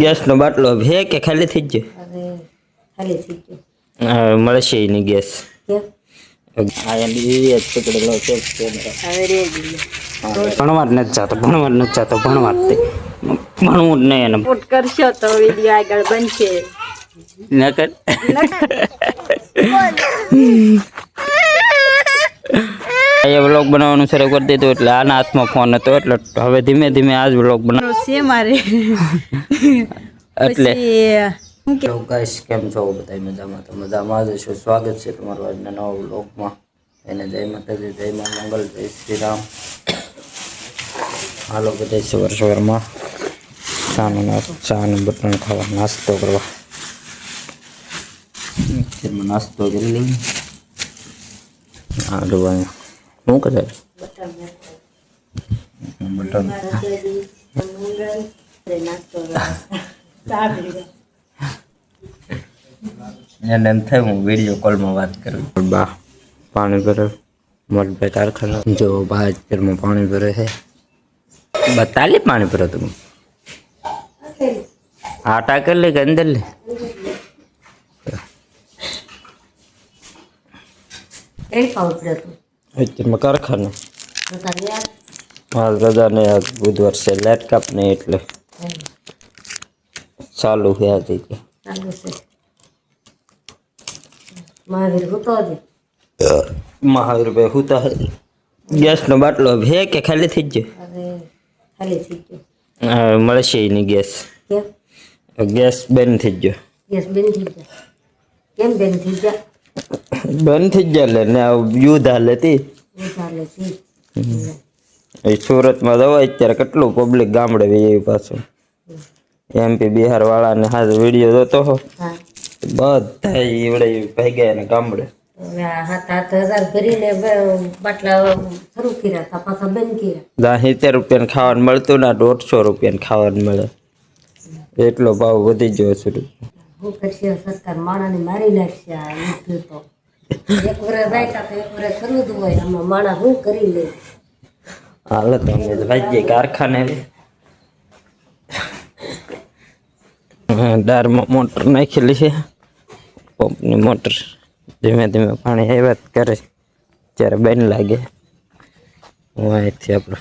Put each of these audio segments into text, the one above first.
ગેસનો બાટલો હે કે ખાલી થઈ ગયો? હવે ખાલી થઈ ગયો. મળશે નહીં ગેસ. કેમ? આ એની જ પકડેલો છે. હવે રે ગયો. ભણવા જ નથી જતો, ભણવા જ નથી જતો, ભણવા જ તે ભણવું જ નહીં એને. સપોર્ટ કરશો તો વિડીયો આગળ બનશે. ન કર. એ વ્લોગ બનાવવાનું શરૂ કરી દીધું એટલે આના હાથમાં ફોન હતો એટલે હવે ધીમે ધીમે આ જ વ્લોગ બનાવ છે મારે. એટલે હું કે ગાઈસ કેમ છો બધા? મજામાં? તો મજામાં જ છો. સ્વાગત છે તમારું આજના નવા વ્લોગમાં. એને જય માતાજી, જય મા મંગલ, જય શ્રી રામ. હાલો બધા સવારમાં ચાનું બટન ખાવા નાસ્તો કરવા નાસ્તો કરી લઈએ. હા ડુબાઈ શું કરે? બટન એને એમ થાય હું વિડીયો કોલમાં વાત કરું. બા પાણી ભરે મોટભાઈ કારખાના જો બહાર ઘરમાં પાણી ભરે છે. बताली पानी पर तुम आटा कर ले अंदर ले में कारखाना हाल रजा ने आज बुधवार से लाइट कप नहीं એટલે ચાલુ છે આજે કે ચાલુ છે. મહાવીર હોતો જ મહાવીર ભાઈ હોતા ગેસ નો બાટલો હે કે ખાલી થઈ ગયો? હવે ખાલી થઈ ગયો. મળશે નહીં ગેસ. કેમ? ગેસ બંધ થઈ ગયો. ગેસ બંધ થઈ ગયા. કેમ બંધ થઈ ગયા? બંધ થઈ ગયા એટલે ને યુદ્ધ હાલે હતી. ચાલે છે. એ સુરતમાં દવા અત્યારે કેટલું પબ્લિક ગામડે એવી પાછું એમપી બિહાર વાળાને હાથ વિડીયો જોતો હો બધા એવડે ભાગ્યા ને ગામડે. 7,000 ભરીને બાટલા શરૂ કર્યા હતા, પાછા બંધ કર્યા. 70 રૂપિયાને ખાવાનું મળતું ને 150 રૂપિયાને ખાવાનું મળે એટલો ભાવ વધી ગયો છે. શું કરશે સરકાર? માણાને મારી નાખશે. આ યુદ્ધ તો એક વર્ષ જાય તો એક વર્ષ કરવું જ હોય. આમાં માણા શું કરી લે? હાલો તો અમે ભાઈ કારખાને દારમાં મોટર નાખેલી છે, પંપની મોટર. ધીમે ધીમે પાણી આવ્યા કરે ત્યારે બેન લાગે. હું અહીંથી આપણે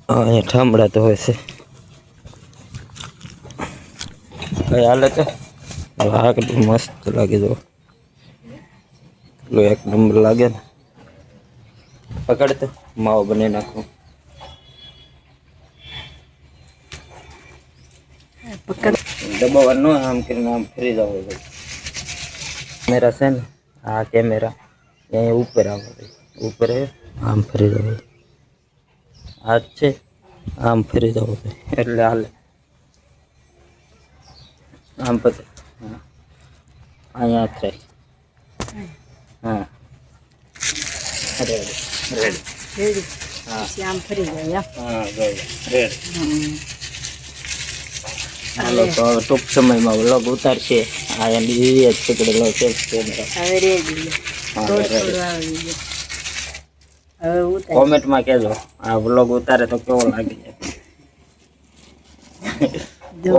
અહીંયા ઠામડાતો હોય છે. કઈ હાલે તો આ કેટલું મસ્ત લાગે જો, એક નંબર લાગે ને. પકડ તો માવો બની નાખું. દબાવવાનું આમ કરીને આમ ફરી જવો. કેમેરા છે ને, આ કેમેરા અહીંયા ઉપર આવે, ઉપર આમ ફરી જવો. આ છે આમ ફરી જવો એટલે હાલે. આમ પછી અહીંયા થાય. હા રેડી રેડી રેડી. હા આમ ફરી જાય. હા રેડી. હાલો તો ટૂંક સમયમાં વ્લોગ ઉતારશે. આ એની જ પકડેલો છે કેમેરા. હવે રે ગયો. હવે ઉતાર. કોમેન્ટમાં કહેજો આ વ્લોગ ઉતારે તો કેવો લાગે છે. જો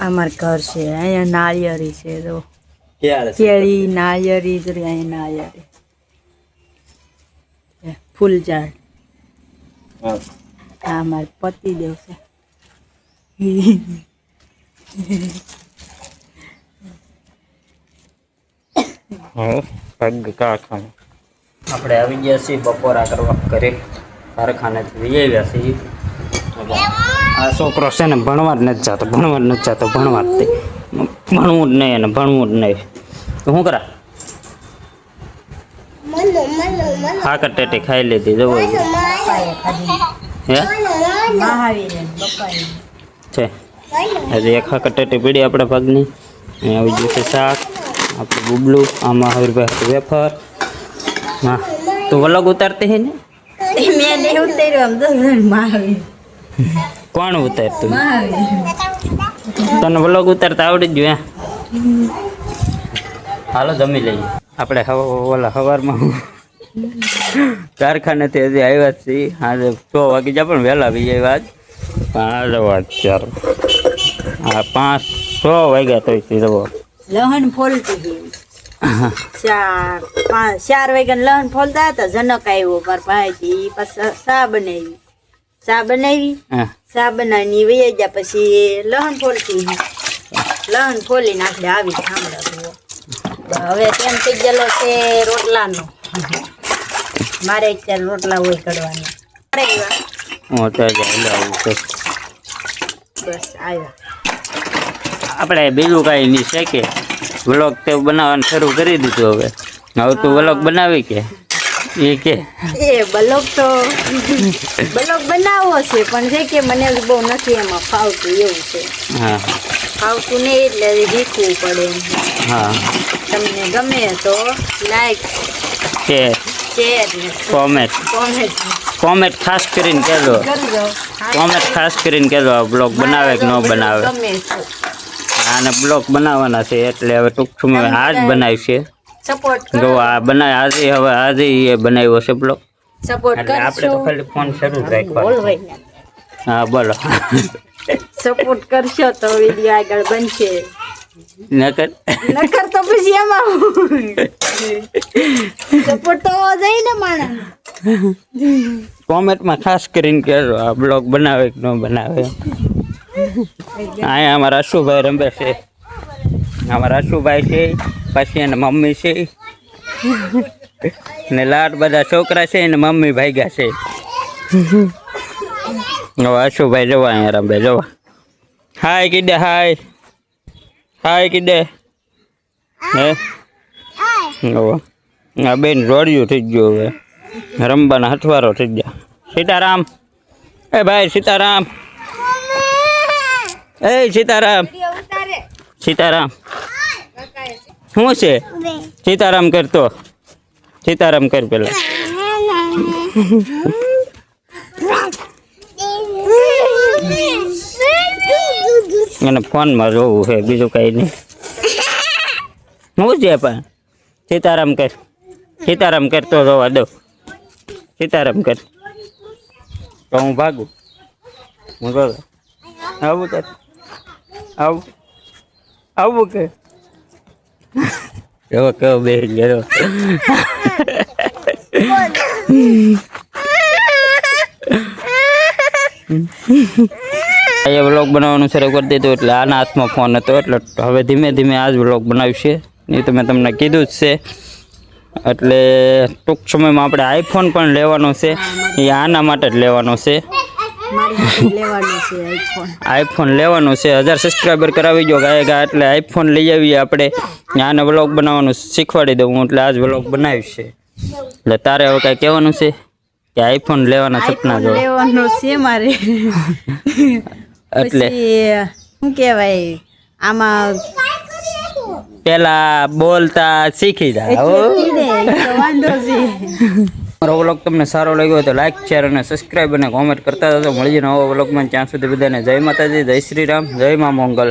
અમાર ઘર છે, અહીંયા નાળિયેરી છે. જો ક્યારે કેળી નાળિયેરી જ રે. અહીંયા નાળિયેરી, ફૂલ ઝાડ. હા આ અમાર પતિદેવ છે. પગ કારખાને આપણે આવી ગયા છીએ બપોરા કરવા ઘરે. કારખાનેથી જઈ આવ્યા છીએ. આ છોકરો છે ને ભણવા જ નથી જતો, ભણવા જ નથી જતો, ભણવા જ તે ભણવું જ નહીં એને ભણવું જ નહીં. તો શું કરા? હા કટેટી ખાઈ લીધી જવો હે છે. હજી એક કટેટી પીડી આપણે પગની. અહીં આવી ગયું છે શાક, આપણું ગુબલું. આમાં હરભાઈ વેફર. હા તું વ્લોગ ઉતારતી હે ને? મેં નહીં ઉતાર્યો. આમ તો મહાવીર. કોણ ઉતારતું? મહાવીર. તને વ્લોગ ઉતારતા આવડી જ ગયું? હાલો જમી લઈએ આપણે. ઓલા સવારમાં કારખાનેથી હજી આવ્યા જ છીએ. આજે 6 વાગી જાય પણ વહેલા આવી આવ્યા જ. પણ આ વાત ચાર હા 5-6 વાગ્યા તો જવો લહણ ફોલતી ચાર વાગ્યા લહણ ફોલતા હતા. જનક આવ્યો પર ભાઈ પછી ચા બનાવી હા ચા બનાવીને વહી ગયા. પછી લહણ ફોલતી લહણ ફોલી નાખે આવી સાંભળો. હવે કેમ થઈ ગયેલો છે રોટલાનો. મારે અત્યારે રોટલા હોય કરવાની. હું તો આવું છે. બસ આવ્યા. આપણે બીજું કાંઈ નહીં છે કે વ્લોગ તે બનાવવાનું શરૂ કરી દીધું. હવે તું વ્લોગ બનાવી કે એ કે એ બ્લોગ બનાવવો છે પણ છે કે મને બહુ નથી એમાં ફાવતું એવું છે. હા ફાવતું નહીં એટલે શીખવું પડે. હા તમને ગમે તો લાઈક શેર કોમેન્ટ કોમેન્ટ ખાસ કરીને કહેજો. કરજો. કોમેન્ટ ખાસ કરીને કહેજો આ બ્લોગ બનાવે કે ન બનાવે. ગમે છે આને બ્લોગ બનાવવાના છે એટલે હવે ટૂંક સમયમાં આજ બનાવશે. સપોર્ટ જો આ બનાવે આજે એ બનાવ્યો છે બ્લોગ. સપોર્ટ એટલે આપણે તો કરશો. ખાલી ફોન શરૂ જ રાખવાનો. બોલવાય ને. હા બોલો. સપોર્ટ કરશો તો વિડીયો આગળ બનશે. નકર નકર તો પછી એમાં સપોર્ટ તો હોવો જોઈએ ને માણસ. કોમેન્ટમાં ખાસ કરીને કહેજો આ બ્લોગ બનાવે કે ન બનાવે. અહીંયા અમારા આશુભાઈ રમે છે. અમારા આશુભાઈ છે પછી એના મમ્મી છે ને લાડ બધા છોકરા છે ને મમ્મી ભાગ્યા છે. હવે આશુભાઈ જવા અહીંયા રમે જવા. હાય કીધે હાય કીધે હે હવે આ બેન રોડિયું થઈ ગયું. હવે રમવાના હથવારો થઈ ગયા. સીતારામ એ ભાઈ સીતારામ એ સીતારામ સીતારામ શું છે સીતારામ કરતો સીતારામ કર પેલા. એને ફોનમાં જોવું છે બીજું કઈ નહીં. શું છે પણ સીતારામ કરતો જોવા દો. સીતારામ કર તો હું ભાગું. હું જો આવું તો આવું કે કેવો કેવો બે ગયો. એ વ્લોગ બનાવવાનું શરૂ કરી દીધું એટલે આના હાથમાં ફોન હતો એટલે હવે ધીમે ધીમે આ જ વ્લોગ બનાવશે. એ તો મેં તમને કીધું જ છે. એટલે ટૂંક સમયમાં આપણે આઈફોન પણ લેવાનો છે. એ આના માટે જ લેવાનો છે. આઈફોન લેવાનો છે. 1000 સબસ્ક્રાઈબર કરાવી ગયો ગાયગા એટલે આઈફોન લઈ આવીએ આપણે. આને વ્લોગ બનાવવાનું શીખવાડી દઉં હું એટલે આ જ વ્લોગ બનાવીશ. એટલે તારે હવે કાંઈ કહેવાનું છે કે આઈફોન લેવાના સપના જો લેવાનું છે મારે. એટલે શું કહેવાય આમાં પેલા બોલતા શીખી જાય. વાંધો છે. મારો વ્લોગ તમને સારો લાગ્યો હોય તો લાઈક શેર અને સબસ્ક્રાઈબ અને કોમેન્ટ કરતા જજો. મળીએ નવો વ્લોગમાં. ત્યાં સુધી બધાને જય માતાજી, જય શ્રી રામ, જય મા મોંગલ.